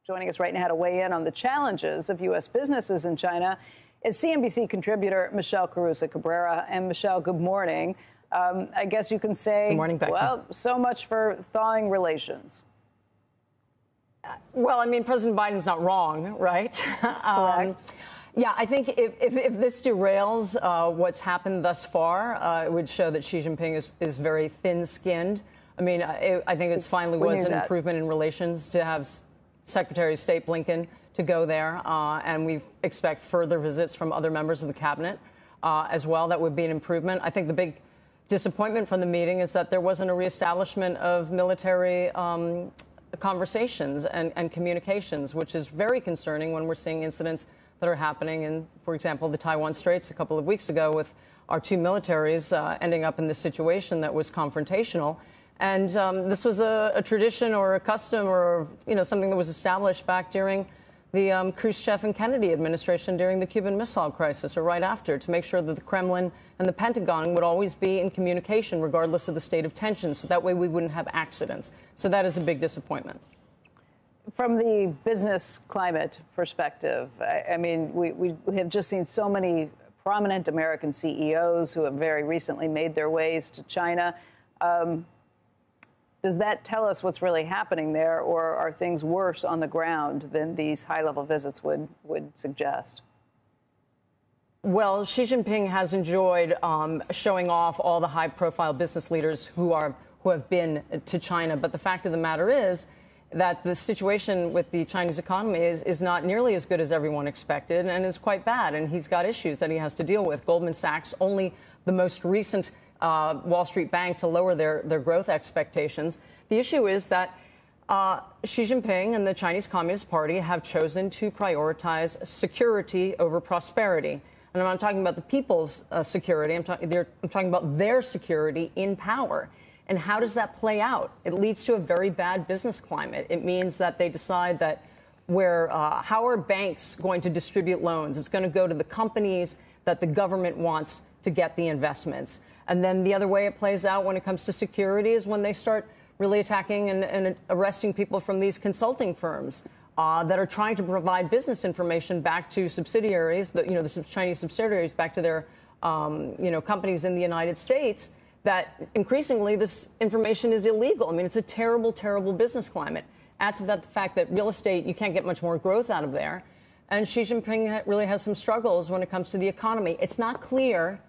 Joining us right now to weigh in on the challenges of U.S. businesses in China is CNBC contributor Michelle Carusa-Cabrera. And Michelle, good morning. I guess you can say, good morning, Becca. Well, so much for thawing relations. Well, I mean, President Biden's not wrong, right? Correct. Yeah, I think if this derails what's happened thus far, it would show that Xi Jinping is very thin-skinned. I mean, I think it finally was an improvement in relations to have Secretary of State Blinken to go there, and we expect further visits from other members of the cabinet as well. That would be an improvement. I think the big disappointment from the meeting is that there wasn't a reestablishment of military conversations and communications, which is very concerning when we're seeing incidents that are happening in, for example, the Taiwan Straits a couple of weeks ago with our two militaries ending up in this situation that was confrontational. And this was a tradition or a custom or, something that was established back during the Khrushchev and Kennedy administration during the Cuban Missile Crisis or right after, to make sure that the Kremlin and the Pentagon would always be in communication regardless of the state of tension. So that way we wouldn't have accidents. So that is a big disappointment. From the business climate perspective, I mean, we have just seen so many prominent American CEOs who have very recently made their ways to China. Does that tell us what's really happening there, or are things worse on the ground than these high-level visits would suggest? Well, Xi Jinping has enjoyed showing off all the high-profile business leaders who have been to China. But the fact of the matter is that the situation with the Chinese economy is not nearly as good as everyone expected and is quite bad. And he's got issues that he has to deal with. Goldman Sachs, only the most recent Wall Street bank to lower their growth expectations. The issue is that Xi Jinping and the Chinese Communist Party have chosen to prioritize security over prosperity. And I'm not talking about the people's security. I'm talking about their security in power. And how does that play out? It leads to a very bad business climate. It means that they decide that how are banks going to distribute loans? It's going to go to the companies that the government wants to get the investments. And then the other way it plays out when it comes to security is when they start really attacking and arresting people from these consulting firms that are trying to provide business information back to subsidiaries, the Chinese subsidiaries back to their, companies in the United States, that increasingly this information is illegal. I mean, it's a terrible, terrible business climate. Add to that the fact that real estate, you can't get much more growth out of there. And Xi Jinping really has some struggles when it comes to the economy. It's not clear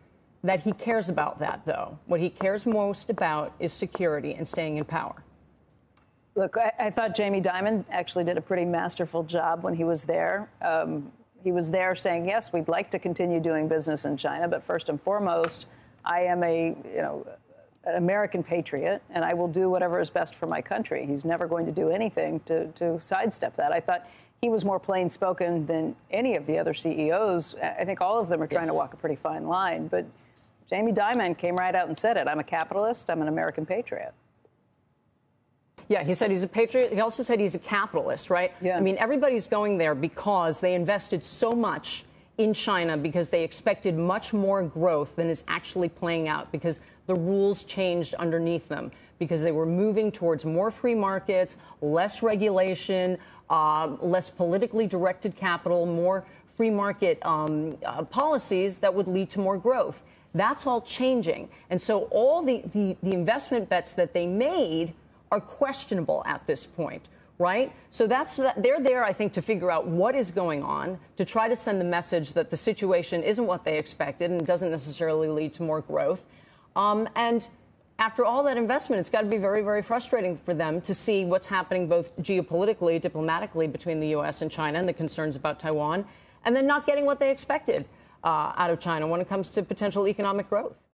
that he cares about that, though. What he cares most about is security and staying in power. Look, I thought Jamie Dimon actually did a pretty masterful job when he was there. He was there saying, yes, we'd like to continue doing business in China, but first and foremost, I am an American patriot, and I will do whatever is best for my country. He's never going to do anything to sidestep that. I thought he was more plain-spoken than any of the other CEOs. I think all of them are trying to walk a pretty fine line, but Jamie Dimon came right out and said it. I'm a capitalist. I'm an American patriot. Yeah, he said he's a patriot. He also said he's a capitalist, right? Yeah. I mean, everybody's going there because they invested so much in China because they expected much more growth than is actually playing out, because the rules changed underneath them, because they were moving towards more free markets, less regulation, less politically directed capital, more free market policies that would lead to more growth. That's all changing. And so all the investment bets that they made are questionable at this point, right? So they're there, I think, to figure out what is going on, to try to send the message that the situation isn't what they expected and doesn't necessarily lead to more growth. And after all that investment, it's got to be very, very frustrating for them to see what's happening both geopolitically, diplomatically between the U.S. and China and the concerns about Taiwan, and then not getting what they expected out of China when it comes to potential economic growth.